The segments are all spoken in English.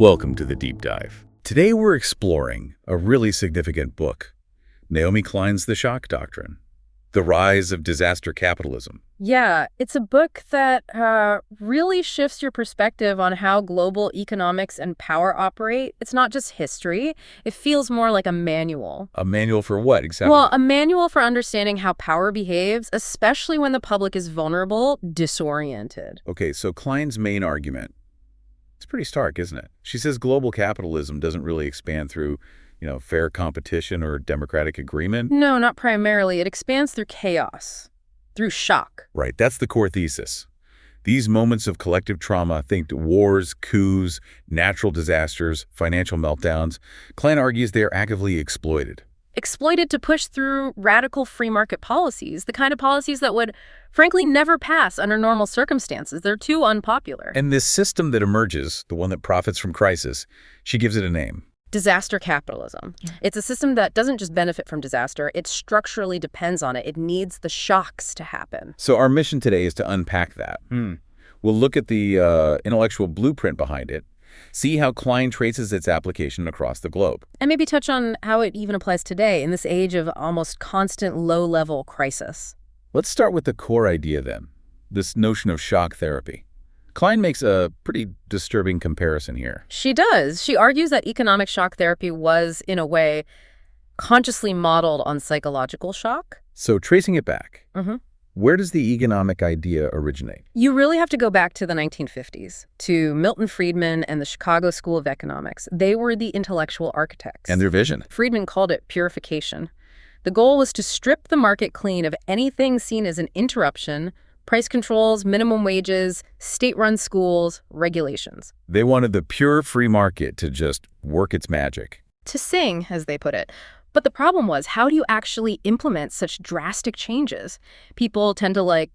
Welcome to the Deep Dive. Today we're exploring a really significant book, Naomi Klein's The Shock Doctrine, The Rise of Disaster Capitalism. Yeah, it's a book that really shifts your perspective on how global economics and power operate. It's not just history. It feels more like a manual. A manual for what exactly? Well, a manual for understanding how power behaves, especially when the public is vulnerable, disoriented. Okay, so Klein's main argument, it's pretty stark, isn't it? She says global capitalism doesn't really expand through, fair competition or democratic agreement. No, not primarily. It expands through chaos, through shock. Right, that's the core thesis. These moments of collective trauma, think wars, coups, natural disasters, financial meltdowns, Klein argues they are actively exploited. Exploited to push through radical free market policies, the kind of policies that would, frankly, never pass under normal circumstances. They're too unpopular. And this system that emerges, the one that profits from crisis, she gives it a name. Disaster capitalism. It's a system that doesn't just benefit from disaster, it structurally depends on it. It needs the shocks to happen. So our mission today is to unpack that. We'll look at the intellectual blueprint behind it, see how Klein traces its application across the globe. And maybe touch on how it even applies today in this age of almost constant low-level crisis. Let's start with the core idea then, this notion of shock therapy. Klein makes a pretty disturbing comparison here. She does. She argues that economic shock therapy was, in a way, consciously modeled on psychological shock. So tracing it back, where does the economic idea originate? You really have to go back to the 1950s, to Milton Friedman and the Chicago School of Economics. They were the intellectual architects. And their vision. Friedman called it purification. The goal was to strip the market clean of anything seen as an interruption, price controls, minimum wages, state-run schools, regulations. They wanted the pure free market to just work its magic. To sing, as they put it. But the problem was, how do you actually implement such drastic changes? People tend to like,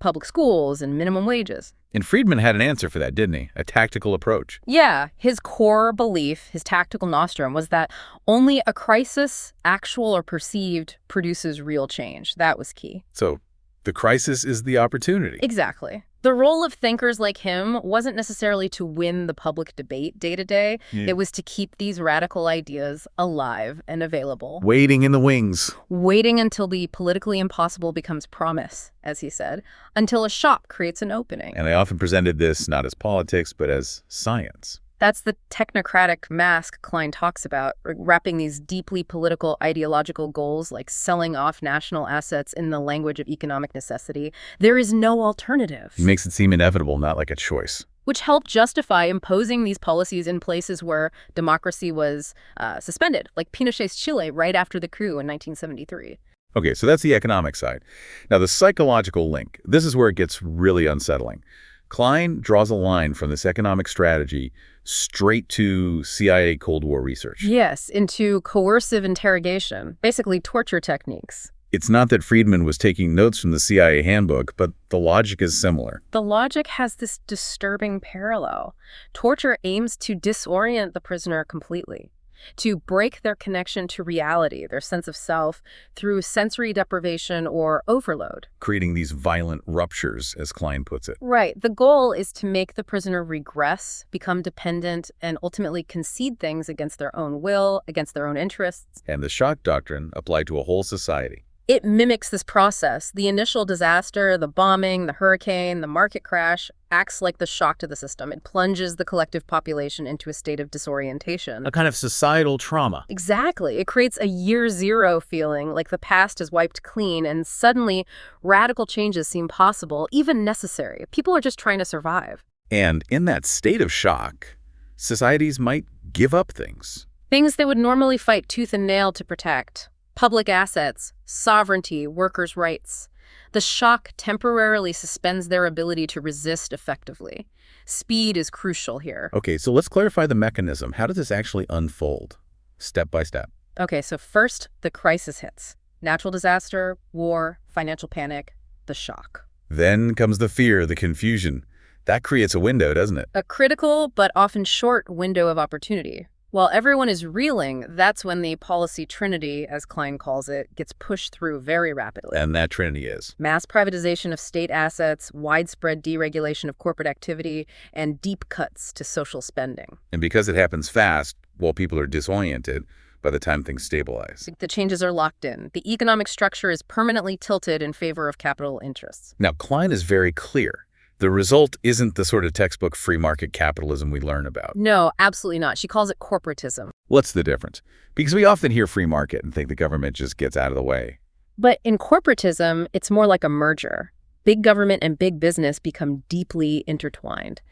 public schools and minimum wages. And Friedman had an answer for that, didn't he? A tactical approach. Yeah, his core belief, his tactical nostrum, was that only a crisis, actual or perceived, produces real change. That was key. So the crisis is the opportunity. Exactly. The role of thinkers like him wasn't necessarily to win the public debate day to day. It was to keep these radical ideas alive and available. Waiting in the wings. Waiting until the politically impossible becomes promise, as he said, until a shock creates an opening. And they often presented this not as politics, but as science. That's the technocratic mask Klein talks about, wrapping these deeply political ideological goals like selling off national assets in the language of economic necessity. There is no alternative. He makes it seem inevitable, not like a choice. Which helped justify imposing these policies in places where democracy was suspended, like Pinochet's Chile right after the coup in 1973. Okay, so that's the economic side. Now, the psychological link, this is where it gets really unsettling. Klein draws a line from this economic strategy straight to CIA Cold War research. Yes, into coercive interrogation, basically torture techniques. It's not that Friedman was taking notes from the CIA handbook, but the logic is similar. The logic has this disturbing parallel. Torture aims to disorient the prisoner completely, to break their connection to reality, their sense of self, through sensory deprivation or overload. Creating these violent ruptures, as Klein puts it. Right. The goal is to make the prisoner regress, become dependent, and ultimately concede things against their own will, against their own interests. And the shock doctrine applied to a whole society. It mimics this process. The initial disaster, the bombing, the hurricane, the market crash, acts like the shock to the system. It plunges the collective population into a state of disorientation. A kind of societal trauma. Exactly. It creates a year zero feeling, like the past is wiped clean, and suddenly radical changes seem possible, even necessary. People are just trying to survive. And in that state of shock, societies might give up things. Things they would normally fight tooth and nail to protect. Public assets, sovereignty, workers' rights. The shock temporarily suspends their ability to resist effectively. Speed is crucial here. Okay, so let's clarify the mechanism. How does this actually unfold, step by step? Okay, so first, the crisis hits. Natural disaster, war, financial panic, the shock. Then comes the fear, the confusion. That creates a window, doesn't it? A critical but often short window of opportunity. While everyone is reeling, that's when the policy trinity, as Klein calls it, gets pushed through very rapidly. And that trinity is Mass privatization of state assets, widespread deregulation of corporate activity, and deep cuts to social spending. And because it happens fast, while people are disoriented, by the time things stabilize. The changes are locked in. The economic structure is permanently tilted in favor of capital interests. Now, Klein is very clear. The result isn't the sort of textbook free market capitalism we learn about. No, absolutely not. She calls it corporatism. What's the difference? Because we often hear free market and think the government just gets out of the way. But in corporatism, it's more like a merger. Big government and big business become deeply intertwined.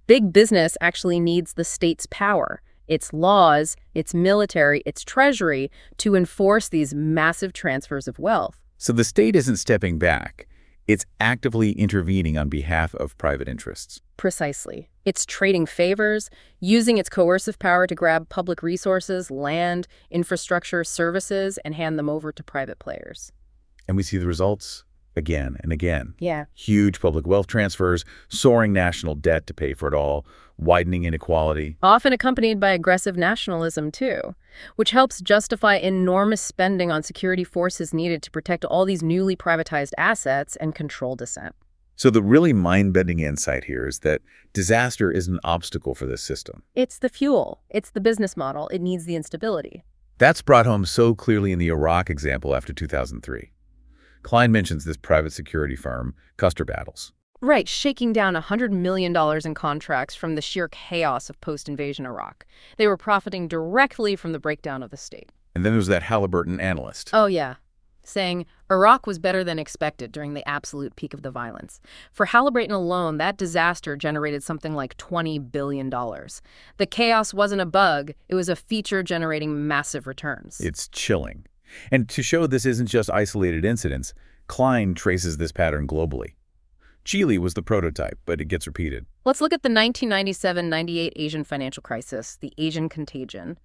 Big business actually needs the state's power, its laws, its military, its treasury, to enforce these massive transfers of wealth. So the state isn't stepping back. It's actively intervening on behalf of private interests. Precisely. It's trading favors, using its coercive power to grab public resources, land, infrastructure, services, and hand them over to private players. And we see the results again and again. Yeah. Huge public wealth transfers, soaring national debt to pay for it all, widening inequality. Often accompanied by aggressive nationalism, too, which helps justify enormous spending on security forces needed to protect all these newly privatized assets and control dissent. So the really mind-bending insight here is that disaster is an obstacle for this system. It's the fuel. It's the business model. It needs the instability. That's brought home so clearly in the Iraq example after 2003. Klein mentions this private security firm, Custer Battles. Right, shaking down $100 million in contracts from the sheer chaos of post-invasion Iraq. They were profiting directly from the breakdown of the state. And then there's that Halliburton analyst. Oh, yeah, saying Iraq was better than expected during the absolute peak of the violence. For Halliburton alone, that disaster generated something like $20 billion. The chaos wasn't a bug, it was a feature generating massive returns. It's chilling. And to show this isn't just isolated incidents, Klein traces this pattern globally. Chile was the prototype, but it gets repeated. Let's look at the 1997-98 Asian financial crisis, the Asian contagion.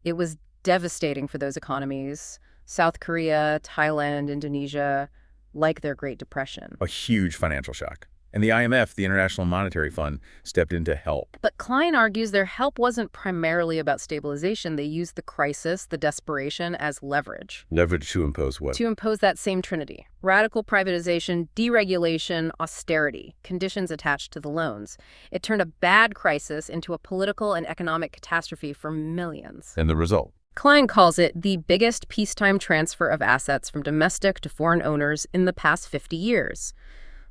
It was devastating for those economies. South Korea, Thailand, Indonesia, like their Great Depression. A huge financial shock. And the IMF, the International Monetary Fund, stepped in to help. But Klein argues their help wasn't primarily about stabilization. They used the crisis, the desperation, as leverage. Leverage to impose what? To impose that same trinity. Radical privatization, deregulation, austerity, conditions attached to the loans. It turned a bad crisis into a political and economic catastrophe for millions. And the result? Klein calls it the biggest peacetime transfer of assets from domestic to foreign owners in the past 50 years.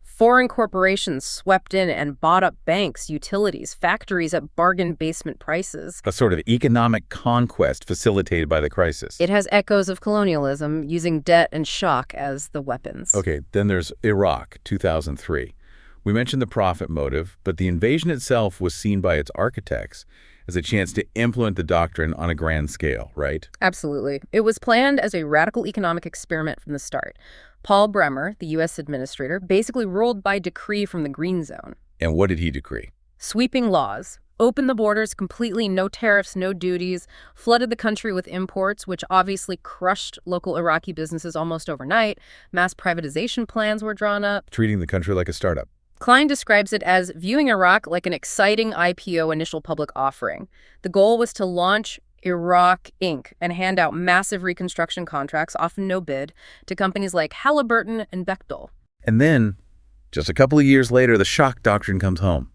Foreign corporations swept in and bought up banks, utilities, factories at bargain basement prices. A sort of economic conquest facilitated by the crisis. It has echoes of colonialism, using debt and shock as the weapons. Okay, then there's Iraq, 2003. We mentioned the profit motive, but the invasion itself was seen by its architects as a chance to implement the doctrine on a grand scale, right? Absolutely. It was planned as a radical economic experiment from the start. Paul Bremer, the U.S. administrator, basically ruled by decree from the Green Zone. And what did he decree? Sweeping laws. Opened the borders completely, no tariffs, no duties, flooded the country with imports, which obviously crushed local Iraqi businesses almost overnight. Mass privatization plans were drawn up. Treating the country like a startup. Klein describes it as viewing Iraq like an exciting IPO initial public offering. The goal was to launch Iraq Inc. and hand out massive reconstruction contracts, often no bid, to companies like Halliburton and Bechtel. And then, just a couple of years later, the Shock Doctrine comes home.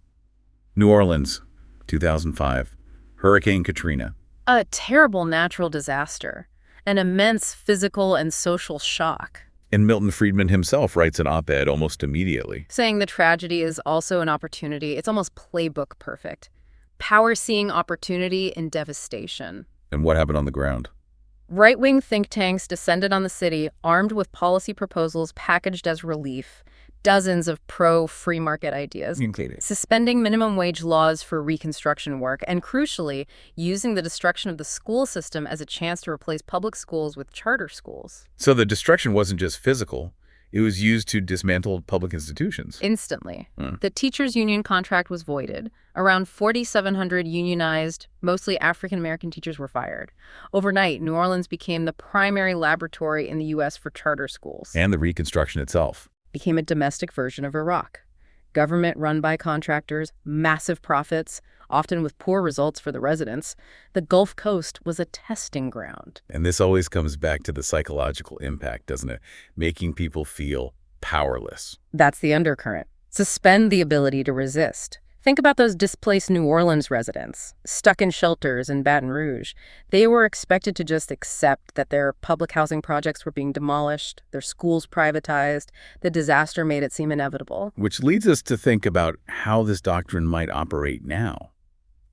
New Orleans, 2005. Hurricane Katrina. A terrible natural disaster. An immense physical and social shock. And Milton Friedman himself writes an op-ed almost immediately. Saying the tragedy is also an opportunity. It's almost Playbook perfect. Power seeing opportunity in devastation. And what happened on the ground? Right-wing think tanks descended on the city, armed with policy proposals packaged as relief. Dozens of pro-free market ideas. Suspending minimum wage laws for reconstruction work, and crucially, using the destruction of the school system as a chance to replace public schools with charter schools. So the destruction wasn't just physical. It was used to dismantle public institutions. Instantly. The teachers' union contract was voided. Around 4,700 unionized, mostly African-American teachers were fired. Overnight, New Orleans became the primary laboratory in the U.S. for charter schools. And the reconstruction itself. Became a domestic version of Iraq. Government run by contractors, massive profits, often with poor results for the residents. The Gulf Coast was a testing ground. And this always comes back to the psychological impact, doesn't it? Making people feel powerless. That's the undercurrent. Suspend the ability to resist. Think about those displaced New Orleans residents, stuck in shelters in Baton Rouge. They were expected to just accept that their public housing projects were being demolished, their schools privatized. The disaster made it seem inevitable. Which leads us to think about how this doctrine might operate now.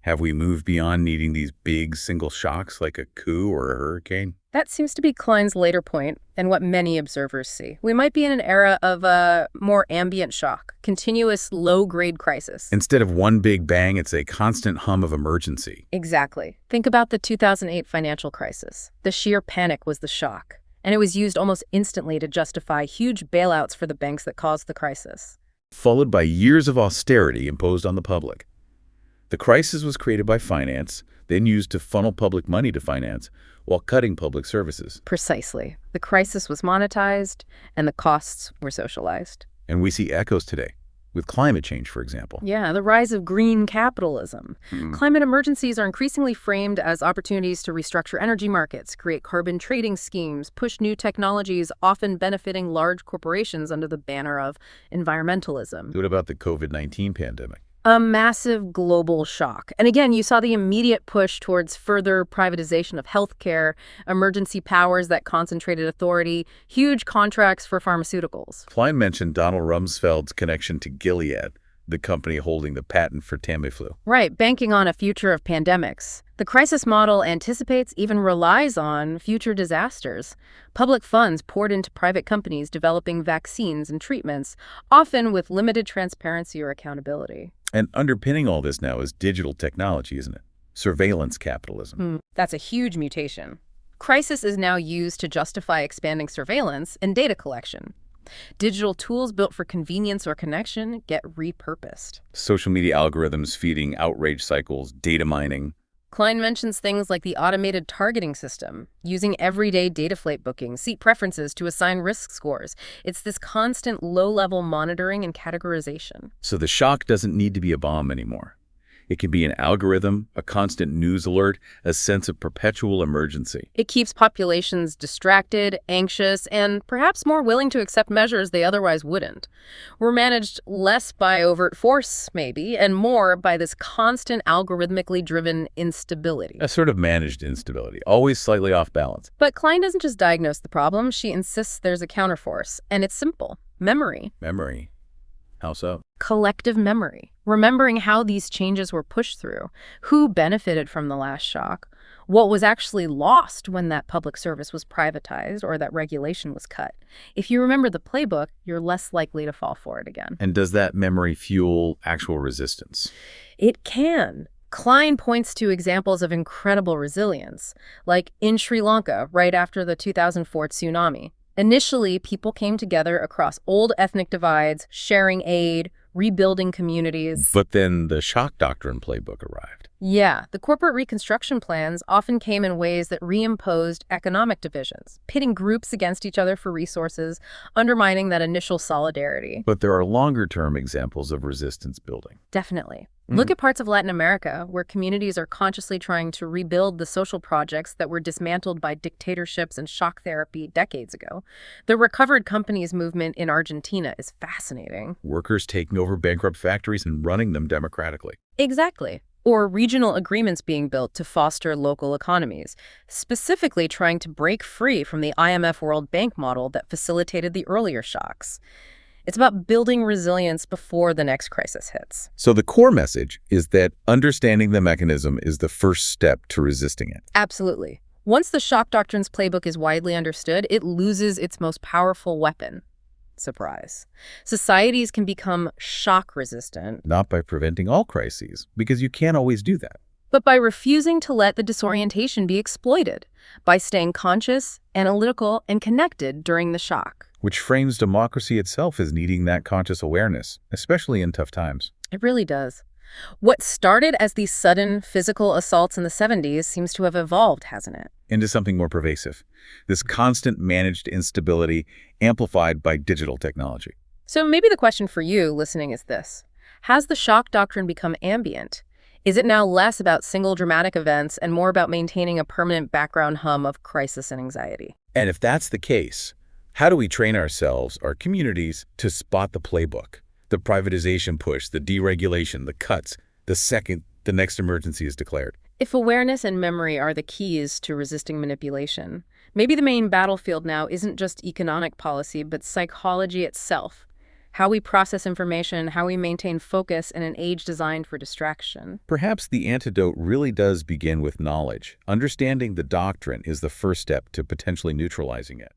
Have we moved beyond needing these big single shocks like a coup or a hurricane? That seems to be Klein's later point and what many observers see. We might be in an era of a more ambient shock, continuous low-grade crisis. Instead of one big bang, it's a constant hum of emergency. Exactly. Think about the 2008 financial crisis. The sheer panic was the shock, and it was used almost instantly to justify huge bailouts for the banks that caused the crisis. Followed by years of austerity imposed on the public. The crisis was created by finance, then used to funnel public money to finance, while cutting public services. Precisely. The crisis was monetized, and the costs were socialized. And we see echoes today, with climate change, for example. Yeah, the rise of green capitalism. Climate emergencies are increasingly framed as opportunities to restructure energy markets, create carbon trading schemes, push new technologies, often benefiting large corporations under the banner of environmentalism. What about the COVID-19 pandemic? A massive global shock. And again, you saw the immediate push towards further privatization of healthcare, emergency powers that concentrated authority, huge contracts for pharmaceuticals. Klein mentioned Donald Rumsfeld's connection to Gilead, the company holding the patent for Tamiflu. Right, banking on a future of pandemics. The crisis model anticipates, even relies on, future disasters. Public funds poured into private companies developing vaccines and treatments, often with limited transparency or accountability. And underpinning all this now is digital technology, isn't it? Surveillance capitalism. That's a huge mutation. Crisis is now used to justify expanding surveillance and data collection. Digital tools built for convenience or connection get repurposed. Social media algorithms feeding outrage cycles, data mining. Klein mentions things like the automated targeting system, using everyday data flight bookings, seat preferences to assign risk scores. It's this constant low-level monitoring and categorization. So the shock doesn't need to be a bomb anymore. It can be an algorithm, a constant news alert, a sense of perpetual emergency. It keeps populations distracted, anxious, and perhaps more willing to accept measures they otherwise wouldn't. We're managed less by overt force, maybe, and more by this constant algorithmically driven instability. A sort of managed instability, always slightly off balance. But Klein doesn't just diagnose the problem, she insists there's a counterforce, and it's simple. Memory. Memory. How so? Collective memory. Remembering how these changes were pushed through, who benefited from the last shock, what was actually lost when that public service was privatized or that regulation was cut. If you remember the playbook, you're less likely to fall for it again. And does that memory fuel actual resistance? It can. Klein points to examples of incredible resilience, like in Sri Lanka right after the 2004 tsunami. Initially, people came together across old ethnic divides, sharing aid, rebuilding communities. But then the Shock Doctrine playbook arrived. Yeah, the corporate reconstruction plans often came in ways that reimposed economic divisions, pitting groups against each other for resources, undermining that initial solidarity. But there are longer-term examples of resistance building. Definitely. Look at parts of Latin America where communities are consciously trying to rebuild the social projects that were dismantled by dictatorships and shock therapy decades ago. The recovered companies movement in Argentina is fascinating. Workers taking over bankrupt factories and running them democratically. Exactly. Or regional agreements being built to foster local economies, specifically trying to break free from the IMF World Bank model that facilitated the earlier shocks. It's about building resilience before the next crisis hits. So the core message is that understanding the mechanism is the first step to resisting it. Absolutely. Once the Shock Doctrine's playbook is widely understood, it loses its most powerful weapon. Surprise. Societies can become shock-resistant. Not by preventing all crises, because you can't always do that. But by refusing to let the disorientation be exploited, by staying conscious, analytical, and connected during the shock. Which frames democracy itself as needing that conscious awareness, especially in tough times. It really does. What started as these sudden physical assaults in the 70s seems to have evolved, hasn't it? Into something more pervasive. This constant managed instability amplified by digital technology. So maybe the question for you listening is this. Has the shock doctrine become ambient? Is it now less about single dramatic events and more about maintaining a permanent background hum of crisis and anxiety? And if that's the case, how do we train ourselves, our communities, to spot the playbook? The privatization push, the deregulation, the cuts, the second the next emergency is declared. If awareness and memory are the keys to resisting manipulation, maybe the main battlefield now isn't just economic policy, but psychology itself. How we process information, how we maintain focus in an age designed for distraction. Perhaps the antidote really does begin with knowledge. Understanding the doctrine is the first step to potentially neutralizing it.